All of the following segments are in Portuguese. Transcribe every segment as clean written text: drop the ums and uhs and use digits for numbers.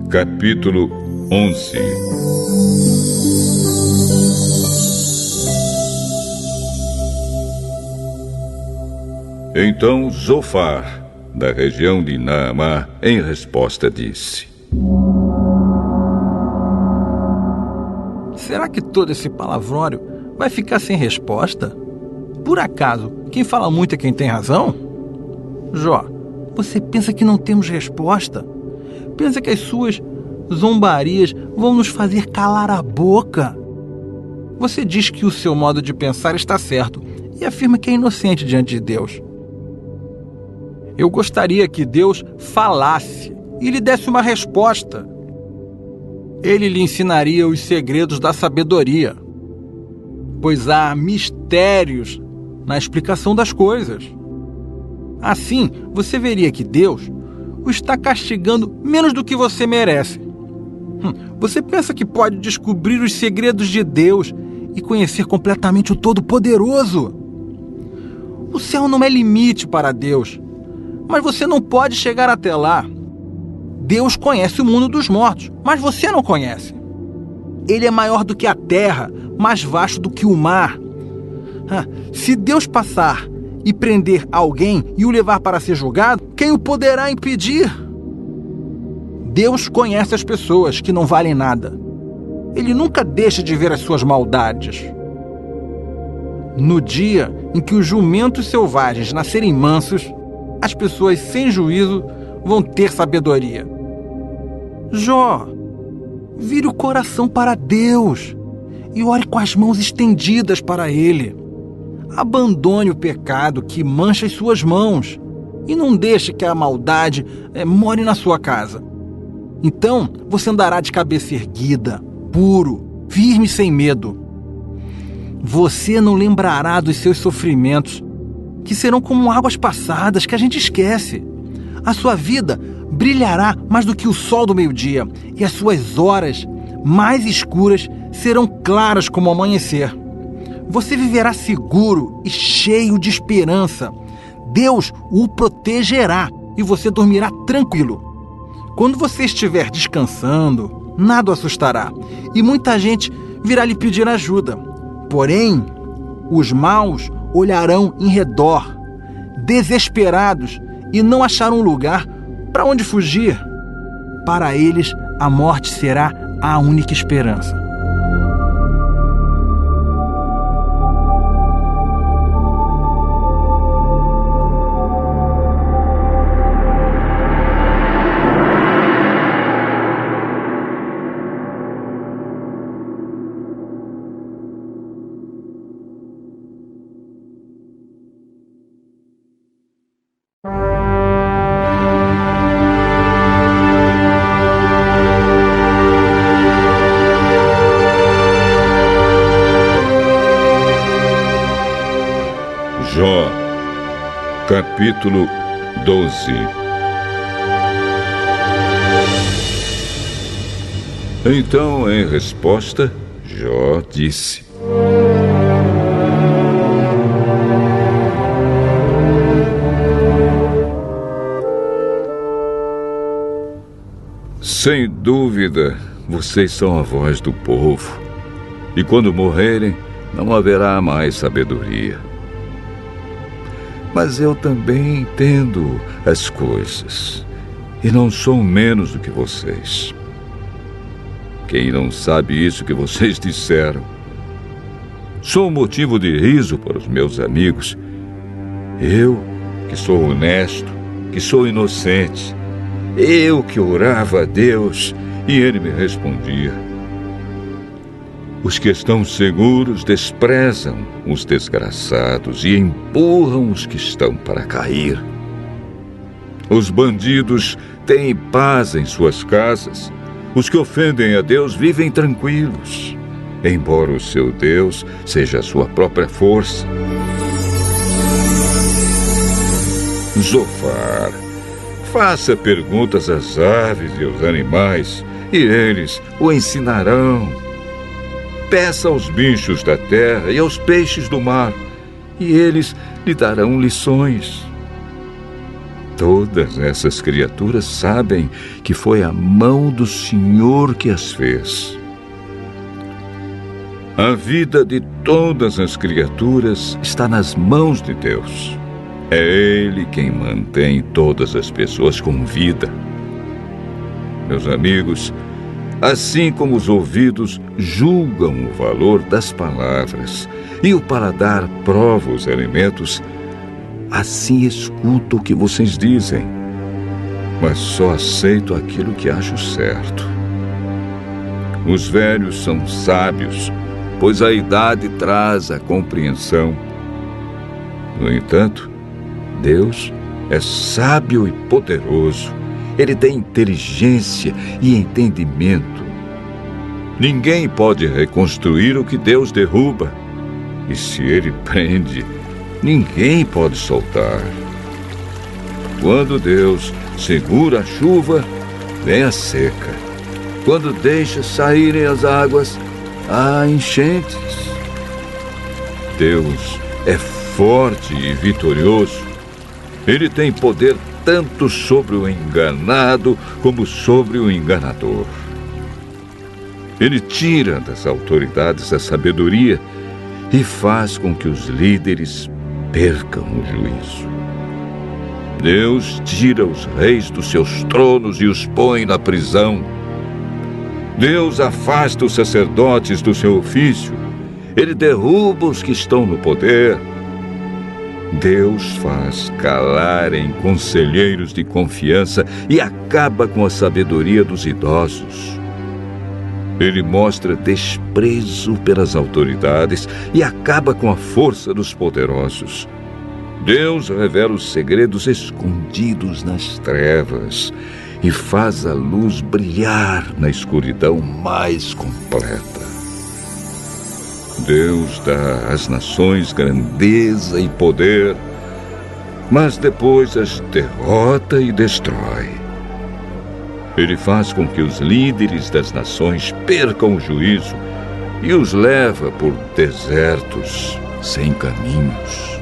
Capítulo 11. Então Zofar, da região de Naamá, em resposta disse: Será que todo esse palavrório vai ficar sem resposta? Por acaso, quem fala muito é quem tem razão? Jó, você pensa que não temos resposta? Pensa que as suas zombarias vão nos fazer calar a boca? Você diz que o seu modo de pensar está certo e afirma que é inocente diante de Deus. Eu gostaria que Deus falasse e lhe desse uma resposta. Ele lhe ensinaria os segredos da sabedoria, pois há mistérios na explicação das coisas. Assim, você veria que Deus o está castigando menos do que você merece. Você pensa que pode descobrir os segredos de Deus e conhecer completamente o Todo-Poderoso? O céu não é limite para Deus, mas você não pode chegar até lá. Deus conhece o mundo dos mortos, mas você não conhece. Ele é maior do que a terra, mais vasto do que o mar. Se Deus passar e prender alguém e o levar para ser julgado, quem o poderá impedir? Deus conhece as pessoas que não valem nada. Ele nunca deixa de ver as suas maldades. No dia em que os jumentos selvagens nascerem mansos, as pessoas sem juízo vão ter sabedoria. Jó, vire o coração para Deus e ore com as mãos estendidas para Ele. Abandone o pecado que mancha as suas mãos e não deixe que a maldade more na sua casa. Então você andará de cabeça erguida, puro, firme e sem medo. Você não lembrará dos seus sofrimentos, que serão como águas passadas que a gente esquece. A sua vida brilhará mais do que o sol do meio-dia, e as suas horas mais escuras serão claras como o amanhecer. Você viverá seguro e cheio de esperança. Deus o protegerá e você dormirá tranquilo. Quando você estiver descansando, nada o assustará, e muita gente virá lhe pedir ajuda. Porém, os maus olharão em redor, desesperados, e não acharão lugar para onde fugir. Para eles, a morte será a única esperança. Jó, capítulo 12. Então, em resposta, Jó disse: Sem dúvida, vocês são a voz do povo, e quando morrerem, não haverá mais sabedoria. Mas eu também entendo as coisas, e não sou menos do que vocês. Quem não sabe isso que vocês disseram? Sou motivo de riso para os meus amigos. Eu, que sou honesto, que sou inocente. Eu que orava a Deus e Ele me respondia. Os que estão seguros desprezam os desgraçados e empurram os que estão para cair. Os bandidos têm paz em suas casas. Os que ofendem a Deus vivem tranquilos, embora o seu Deus seja a sua própria força. Zofar, faça perguntas às aves e aos animais, e eles o ensinarão. Peça aos bichos da terra e aos peixes do mar, e eles lhe darão lições. Todas essas criaturas sabem que foi a mão do Senhor que as fez. A vida de todas as criaturas está nas mãos de Deus. É Ele quem mantém todas as pessoas com vida. Meus amigos, assim como os ouvidos julgam o valor das palavras e o paladar prova os alimentos, assim escuto o que vocês dizem, mas só aceito aquilo que acho certo. Os velhos são sábios, pois a idade traz a compreensão. No entanto, Deus é sábio e poderoso. Ele tem inteligência e entendimento. Ninguém pode reconstruir o que Deus derruba. E se Ele prende, ninguém pode soltar. Quando Deus segura a chuva, vem a seca. Quando deixa saírem as águas, há enchentes. Deus é forte e vitorioso. Ele tem poder tanto sobre o enganado como sobre o enganador. Ele tira das autoridades a sabedoria e faz com que os líderes percam o juízo. Deus tira os reis dos seus tronos e os põe na prisão. Deus afasta os sacerdotes do seu ofício. Ele derruba os que estão no poder. Deus faz calarem conselheiros de confiança e acaba com a sabedoria dos idosos. Ele mostra desprezo pelas autoridades e acaba com a força dos poderosos. Deus revela os segredos escondidos nas trevas e faz a luz brilhar na escuridão mais completa. Deus dá às nações grandeza e poder, mas depois as derrota e destrói. Ele faz com que os líderes das nações percam o juízo e os leva por desertos sem caminhos.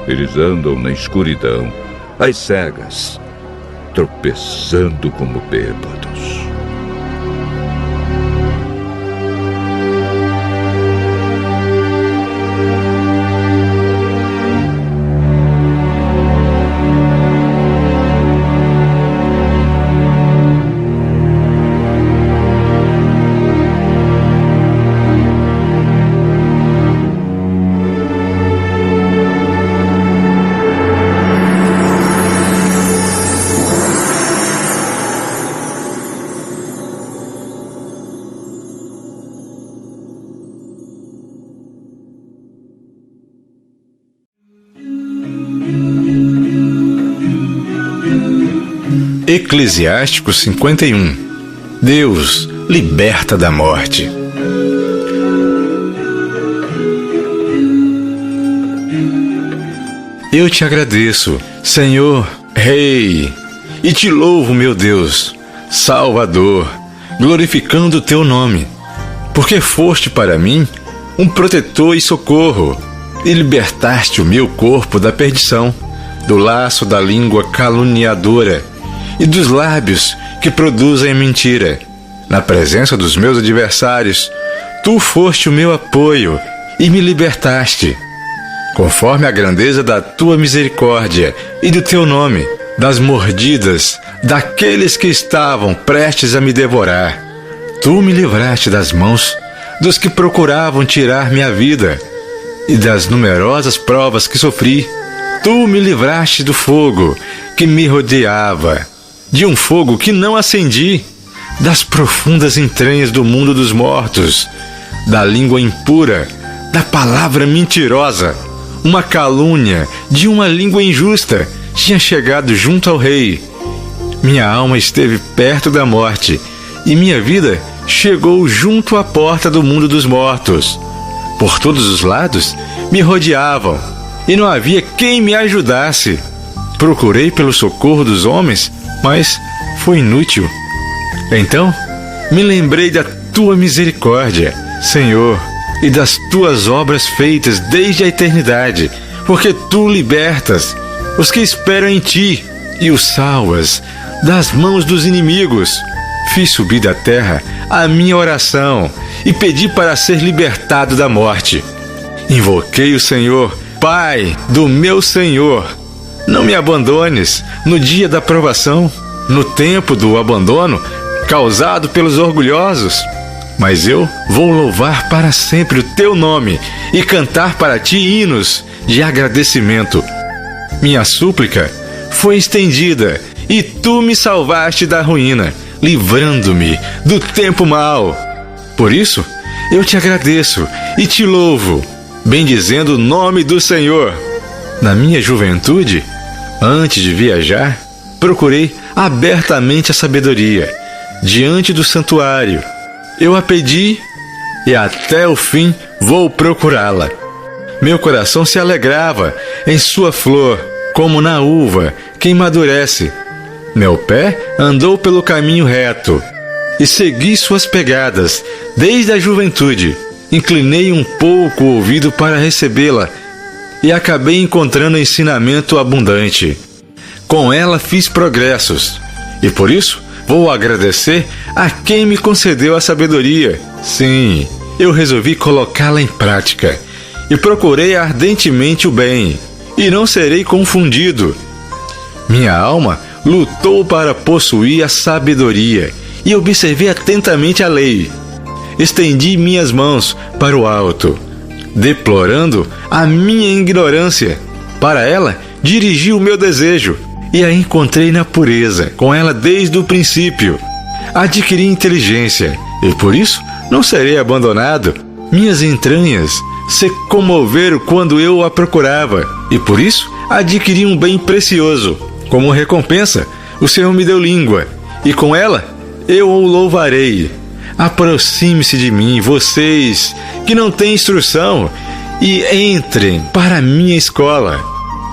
Eles andam na escuridão, às cegas, tropeçando como bêbados. Eclesiástico 51. Deus liberta da morte. Eu te agradeço, Senhor, Rei, e te louvo, meu Deus, Salvador, glorificando o teu nome, porque foste para mim um protetor e socorro, e libertaste o meu corpo da perdição, do laço da língua caluniadora e dos lábios que produzem mentira. Na presença dos meus adversários, tu foste o meu apoio e me libertaste. Conforme a grandeza da tua misericórdia e do teu nome, das mordidas daqueles que estavam prestes a me devorar, tu me livraste das mãos dos que procuravam tirar minha vida, e das numerosas provas que sofri, tu me livraste do fogo que me rodeava, de um fogo que não acendi, das profundas entranhas do mundo dos mortos, da língua impura, da palavra mentirosa. Uma calúnia de uma língua injusta tinha chegado junto ao rei. Minha alma esteve perto da morte, e minha vida chegou junto à porta do mundo dos mortos. Por todos os lados me rodeavam, e não havia quem me ajudasse. Procurei pelo socorro dos homens, mas foi inútil. Então me lembrei da tua misericórdia, Senhor, e das tuas obras feitas desde a eternidade, porque tu libertas os que esperam em ti, e o salvas das mãos dos inimigos. Fiz subir da terra a minha oração e pedi para ser libertado da morte. Invoquei o Senhor, Pai do meu Senhor. Não me abandones no dia da provação, no tempo do abandono causado pelos orgulhosos. Mas eu vou louvar para sempre o teu nome e cantar para ti hinos de agradecimento. Minha súplica foi estendida e tu me salvaste da ruína, livrando-me do tempo mau. Por isso, eu te agradeço e te louvo, bendizendo o nome do Senhor. Na minha juventude, antes de viajar, procurei abertamente a sabedoria diante do santuário. Eu a pedi e até o fim vou procurá-la. Meu coração se alegrava em sua flor, como na uva que amadurece. Meu pé andou pelo caminho reto e segui suas pegadas desde a juventude. Inclinei um pouco o ouvido para recebê-la e acabei encontrando ensinamento abundante. Com ela fiz progressos e por isso vou agradecer a quem me concedeu a sabedoria. Sim, eu resolvi colocá-la em prática e procurei ardentemente o bem e não serei confundido. Minha alma lutou para possuir a sabedoria e observei atentamente a lei. Estendi minhas mãos para o alto, deplorando a minha ignorância. Para ela, dirigi o meu desejo e a encontrei na pureza, com ela desde o princípio. Adquiri inteligência e por isso não serei abandonado. Minhas entranhas se comoveram quando eu a procurava e por isso adquiri um bem precioso. Como recompensa, o Senhor me deu língua e com ela eu o louvarei. Aproxime-se de mim, vocês que não têm instrução, e entrem para a minha escola.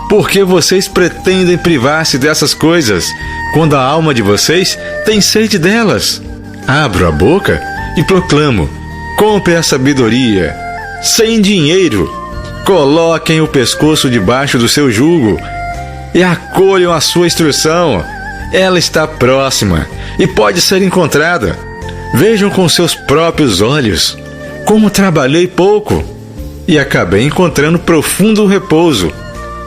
Porque vocês pretendem privar-se dessas coisas, quando a alma de vocês tem sede delas? Abro a boca e proclamo: compre a sabedoria, sem dinheiro. Coloquem o pescoço debaixo do seu jugo e acolham a sua instrução. Ela está próxima e pode ser encontrada. Vejam com seus próprios olhos como trabalhei pouco e acabei encontrando profundo repouso.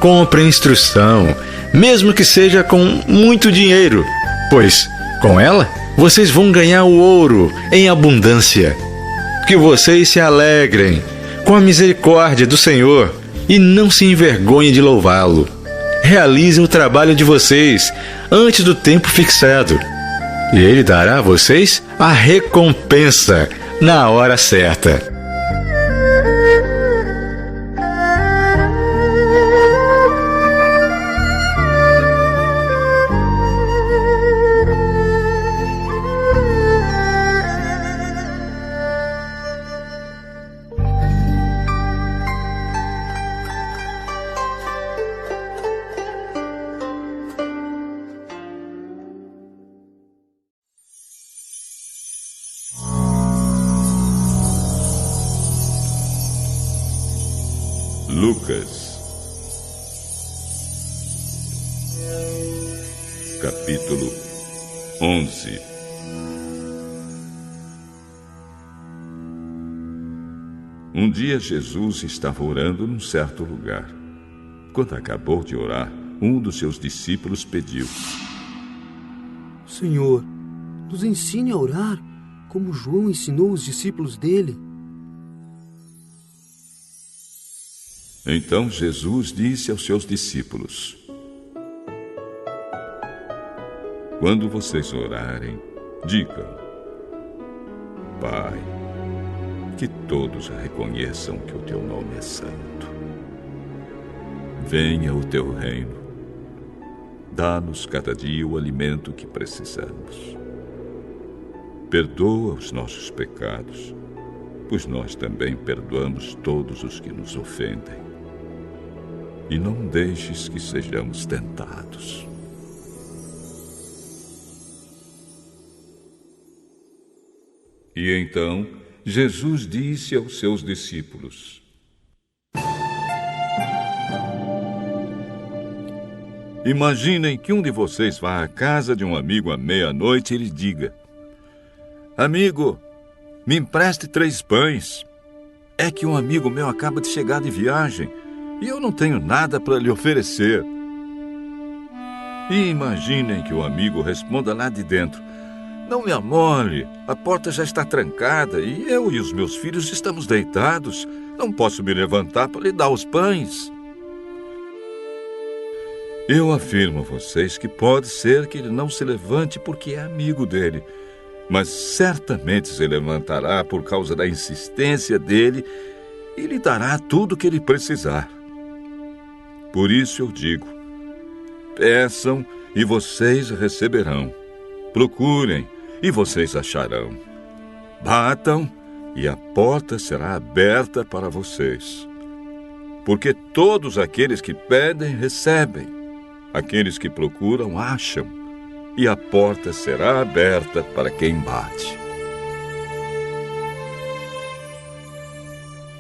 Compre instrução, mesmo que seja com muito dinheiro, pois com ela vocês vão ganhar o ouro em abundância. Que vocês se alegrem com a misericórdia do Senhor e não se envergonhem de louvá-lo. Realizem o trabalho de vocês antes do tempo fixado, e Ele dará a vocês a recompensa na hora certa. Lucas, capítulo 11. Um dia Jesus estava orando num certo lugar. Quando acabou de orar, um dos seus discípulos pediu: Senhor, nos ensine a orar, como João ensinou os discípulos dele. Então Jesus disse aos seus discípulos: quando vocês orarem, digam: Pai, que todos reconheçam que o teu nome é santo. Venha o teu reino. Dá-nos cada dia o alimento que precisamos. Perdoa os nossos pecados, pois nós também perdoamos todos os que nos ofendem. E não deixes que sejamos tentados. E então Jesus disse aos seus discípulos: Imaginem que um de vocês vá à casa de um amigo à meia-noite e lhe diga: amigo, me empreste 3 pães. É que um amigo meu acaba de chegar de viagem e eu não tenho nada para lhe oferecer. E imaginem que o amigo responda lá de dentro: não me amole, a porta já está trancada e eu e os meus filhos estamos deitados. Não posso me levantar para lhe dar os pães. Eu afirmo a vocês que pode ser que ele não se levante porque é amigo dele, mas certamente se levantará por causa da insistência dele e lhe dará tudo o que ele precisar. Por isso eu digo: peçam e vocês receberão. Procurem e vocês acharão. Batam e a porta será aberta para vocês. Porque todos aqueles que pedem, recebem. Aqueles que procuram, acham. E a porta será aberta para quem bate.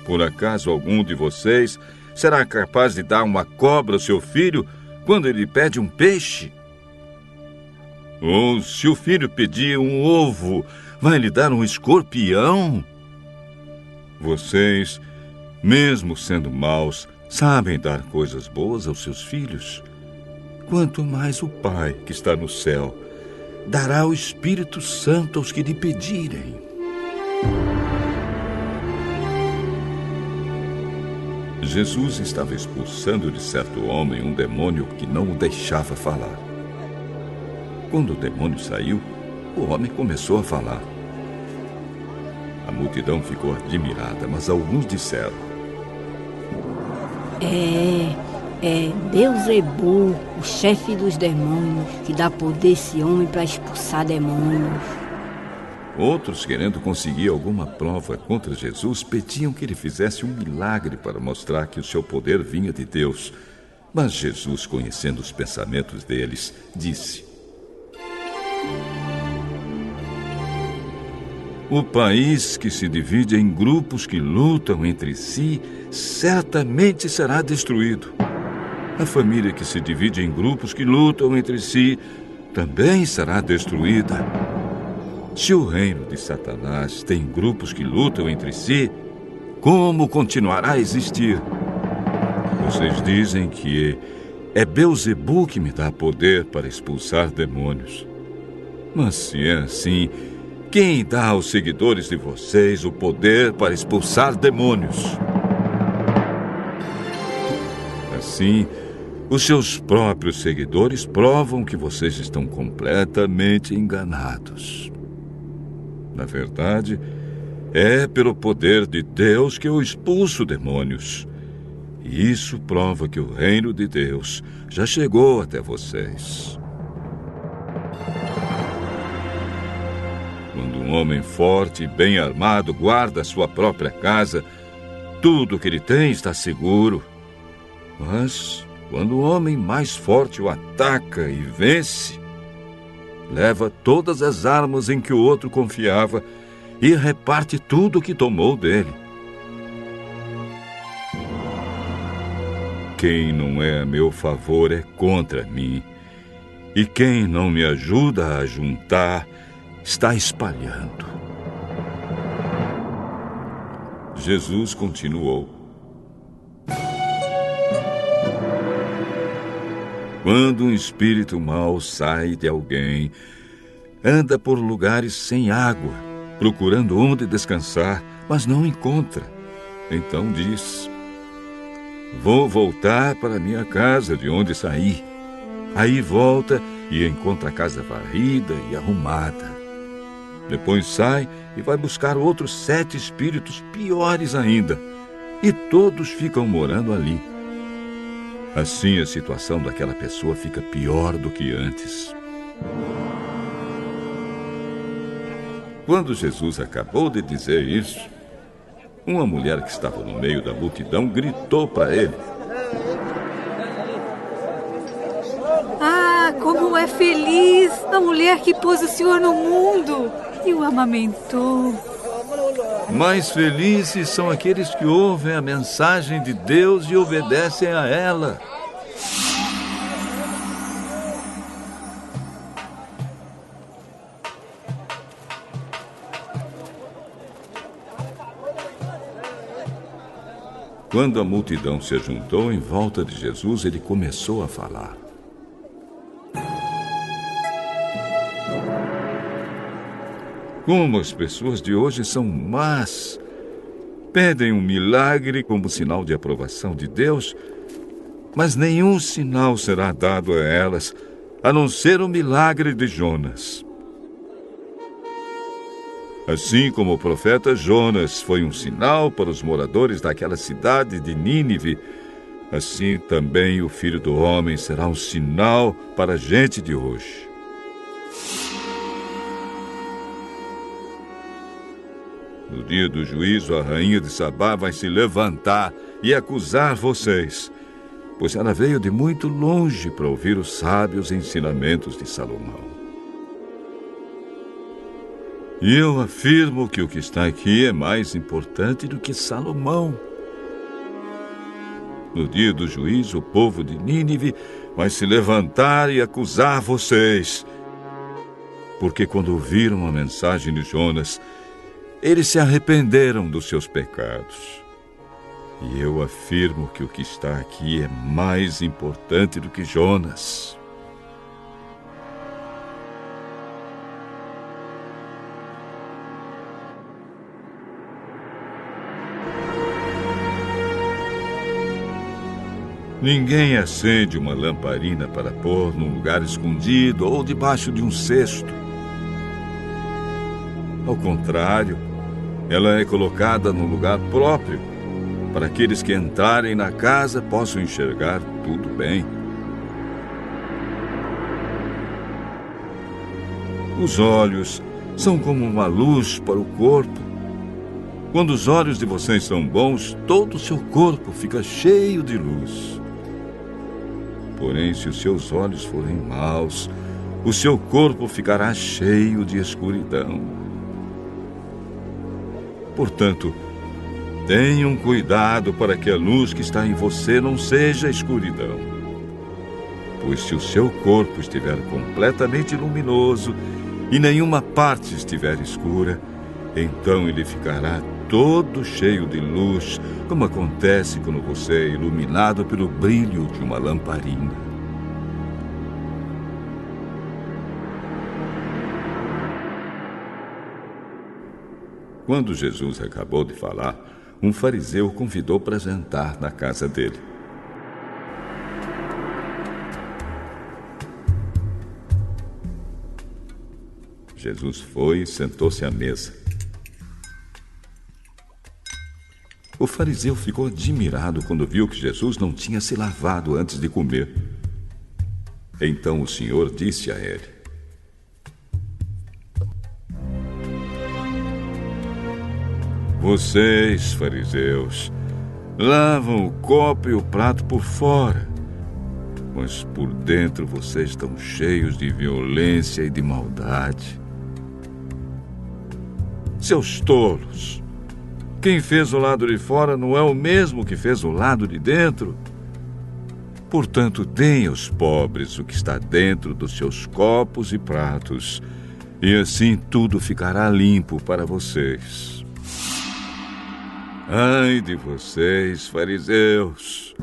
Por acaso algum de vocês será capaz de dar uma cobra ao seu filho quando ele pede um peixe? Ou se o filho pedir um ovo, vai lhe dar um escorpião? Vocês, mesmo sendo maus, sabem dar coisas boas aos seus filhos. Quanto mais o Pai, que está no céu, dará o Espírito Santo aos que lhe pedirem. Jesus estava expulsando de certo homem um demônio que não o deixava falar. Quando o demônio saiu, o homem começou a falar. A multidão ficou admirada, mas alguns disseram: É Beelzebul, o chefe dos demônios, que dá poder a esse homem para expulsar demônios. Outros, querendo conseguir alguma prova contra Jesus, pediam que ele fizesse um milagre para mostrar que o seu poder vinha de Deus. Mas Jesus, conhecendo os pensamentos deles, disse: o país que se divide em grupos que lutam entre si, certamente será destruído. A família que se divide em grupos que lutam entre si, também será destruída. Se o reino de Satanás tem grupos que lutam entre si, como continuará a existir? Vocês dizem que é Beelzebul que me dá poder para expulsar demônios. Mas se é assim, quem dá aos seguidores de vocês o poder para expulsar demônios? Assim, os seus próprios seguidores provam que vocês estão completamente enganados. Na verdade, é pelo poder de Deus que eu expulso demônios. E isso prova que o reino de Deus já chegou até vocês. Quando um homem forte e bem armado guarda a sua própria casa, tudo o que ele tem está seguro. Mas quando o homem mais forte o ataca e vence, leva todas as armas em que o outro confiava e reparte tudo o que tomou dele. Quem não é a meu favor é contra mim, e quem não me ajuda a juntar está espalhando. Jesus continuou: quando um espírito mau sai de alguém, anda por lugares sem água, procurando onde descansar, mas não encontra. Então diz: vou voltar para minha casa de onde saí. Aí volta e encontra a casa varrida e arrumada. Depois sai e vai buscar outros 7 espíritos piores ainda, e todos ficam morando ali. Assim a situação daquela pessoa fica pior do que antes. Quando Jesus acabou de dizer isso, uma mulher que estava no meio da multidão gritou para ele: ah, como é feliz a mulher que pôs o Senhor no mundo e o amamentou. Mais felizes são aqueles que ouvem a mensagem de Deus e obedecem a ela. Quando a multidão se ajuntou em volta de Jesus, ele começou a falar. Como as pessoas de hoje são más. Pedem um milagre como sinal de aprovação de Deus, mas nenhum sinal será dado a elas, a não ser o milagre de Jonas. Assim como o profeta Jonas foi um sinal para os moradores daquela cidade de Nínive, assim também o Filho do Homem será um sinal para a gente de hoje. No dia do juízo, a rainha de Sabá vai se levantar e acusar vocês, pois ela veio de muito longe para ouvir os sábios ensinamentos de Salomão. E eu afirmo que o que está aqui é mais importante do que Salomão. No dia do juízo, o povo de Nínive vai se levantar e acusar vocês, porque quando ouviram a mensagem de Jonas, eles se arrependeram dos seus pecados. E eu afirmo que o que está aqui é mais importante do que Jonas. Ninguém acende uma lamparina para pôr num lugar escondido ou debaixo de um cesto. Ao contrário, ela é colocada num lugar próprio, para aqueles que entrarem na casa possam enxergar tudo bem. Os olhos são como uma luz para o corpo. Quando os olhos de vocês são bons, todo o seu corpo fica cheio de luz. Porém, se os seus olhos forem maus, o seu corpo ficará cheio de escuridão. Portanto, tenham cuidado para que a luz que está em você não seja escuridão. Pois se o seu corpo estiver completamente luminoso e nenhuma parte estiver escura, então ele ficará todo cheio de luz, como acontece quando você é iluminado pelo brilho de uma lamparina. Quando Jesus acabou de falar, um fariseu o convidou para jantar na casa dele. Jesus foi e sentou-se à mesa. O fariseu ficou admirado quando viu que Jesus não tinha se lavado antes de comer. Então o Senhor disse a ele: Vocês, fariseus, lavam o copo e o prato por fora, mas por dentro vocês estão cheios de violência e de maldade. Seus tolos! Quem fez o lado de fora não é o mesmo que fez o lado de dentro. Portanto, deem aos pobres o que está dentro dos seus copos e pratos, e assim tudo ficará limpo para vocês. Ai de vocês, fariseus!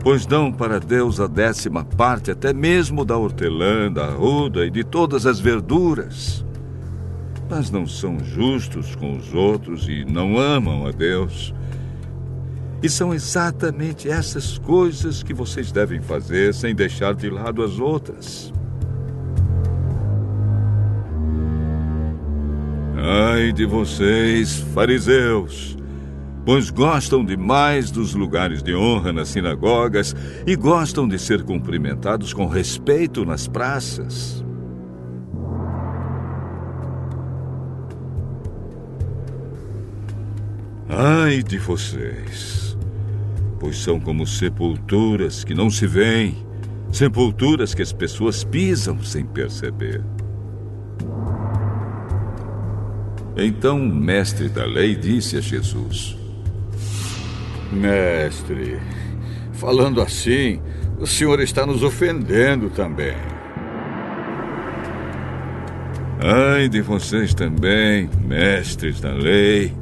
Pois dão para Deus a 10ª parte até mesmo da hortelã, da arruda e de todas as verduras. Mas não são justos com os outros e não amam a Deus. E são exatamente essas coisas que vocês devem fazer sem deixar de lado as outras. Ai de vocês, fariseus, pois gostam demais dos lugares de honra nas sinagogas e gostam de ser cumprimentados com respeito nas praças. Ai de vocês, pois são como sepulturas que não se veem, sepulturas que as pessoas pisam sem perceber. Então o mestre da lei disse a Jesus: Mestre, falando assim, o senhor está nos ofendendo também. Ai de vocês também, mestres da lei,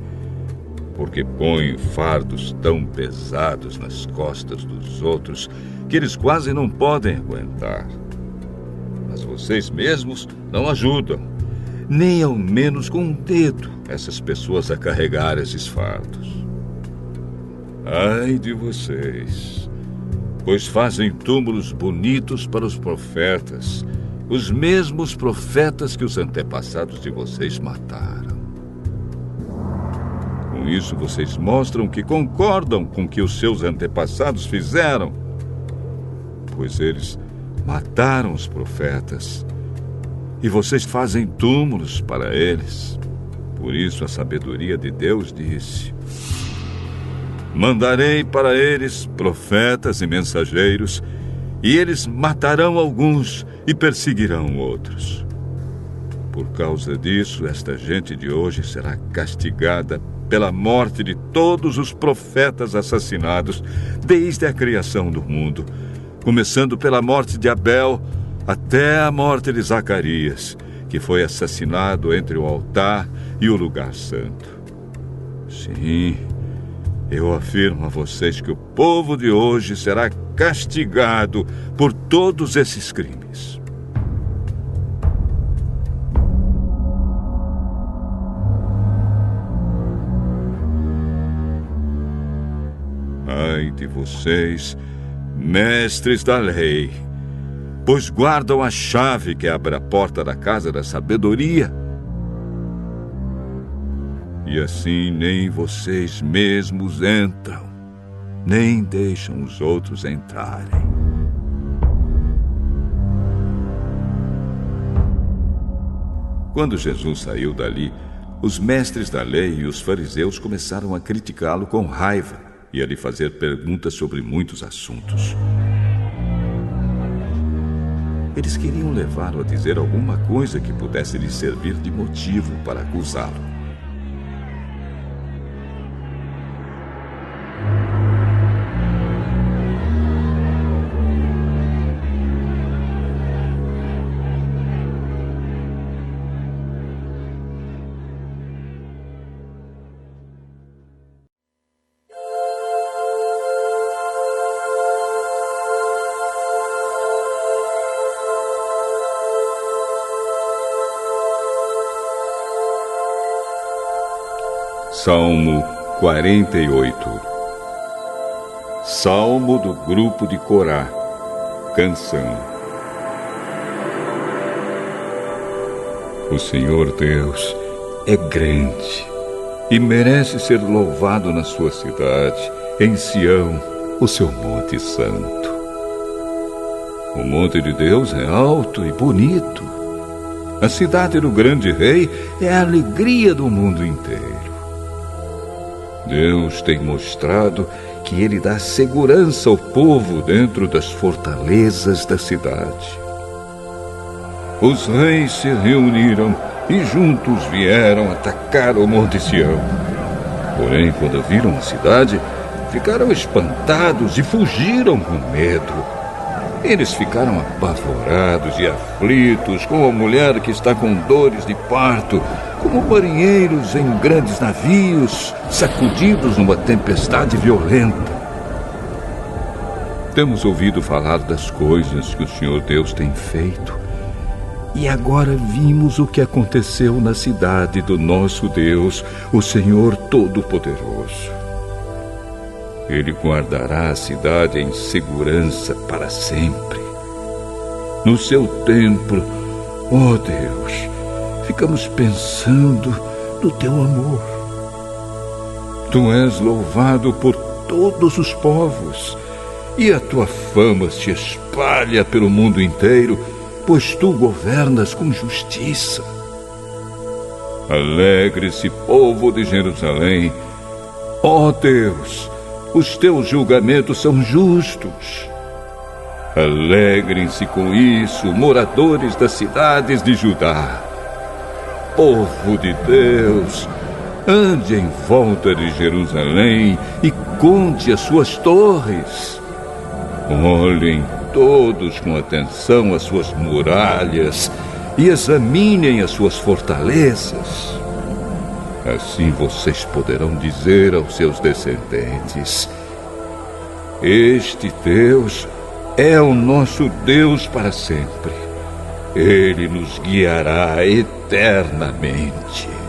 porque põem fardos tão pesados nas costas dos outros que eles quase não podem aguentar. Mas vocês mesmos não ajudam, nem ao menos com um dedo, essas pessoas a carregar esses fardos. Ai de vocês, pois fazem túmulos bonitos para os profetas, os mesmos profetas que os antepassados de vocês mataram. Com isso, vocês mostram que concordam com o que os seus antepassados fizeram, pois eles mataram os profetas e vocês fazem túmulos para eles. Por isso a sabedoria de Deus disse: mandarei para eles profetas e mensageiros, e eles matarão alguns e perseguirão outros. Por causa disso, esta gente de hoje será castigada pela morte de todos os profetas assassinados desde a criação do mundo, começando pela morte de Abel até a morte de Zacarias, que foi assassinado entre o altar e o lugar santo. Sim, eu afirmo a vocês que o povo de hoje será castigado por todos esses crimes. Ai de vocês, mestres da lei, pois guardam a chave que abre a porta da casa da sabedoria. E assim nem vocês mesmos entram, nem deixam os outros entrarem. Quando Jesus saiu dali, os mestres da lei e os fariseus começaram a criticá-lo com raiva e a lhe fazer perguntas sobre muitos assuntos. Eles queriam levá-lo a dizer alguma coisa que pudesse lhe servir de motivo para acusá-lo. Salmo 48. Salmo do grupo de Corá. Canção. O Senhor Deus é grande e merece ser louvado na sua cidade, em Sião, o seu monte santo. O monte de Deus é alto e bonito. A cidade do grande rei é a alegria do mundo inteiro. Deus tem mostrado que Ele dá segurança ao povo dentro das fortalezas da cidade. Os reis se reuniram e juntos vieram atacar o Monte Sião. Porém, quando viram a cidade, ficaram espantados e fugiram com medo. Eles ficaram apavorados e aflitos, como a mulher que está com dores de parto, como marinheiros em grandes navios, sacudidos numa tempestade violenta. Temos ouvido falar das coisas que o Senhor Deus tem feito, e agora vimos o que aconteceu na cidade do nosso Deus, o Senhor Todo-Poderoso. Ele guardará a cidade em segurança para sempre. No seu templo, ó Deus, ficamos pensando no teu amor. Tu és louvado por todos os povos, e a tua fama se espalha pelo mundo inteiro, pois tu governas com justiça. Alegre-se, povo de Jerusalém. Ó Deus, os teus julgamentos são justos. Alegrem-se com isso, moradores das cidades de Judá. Povo de Deus, ande em volta de Jerusalém e conte as suas torres. Olhem todos com atenção as suas muralhas e examinem as suas fortalezas. Assim vocês poderão dizer aos seus descendentes: este Deus é o nosso Deus para sempre. Ele nos guiará eternamente.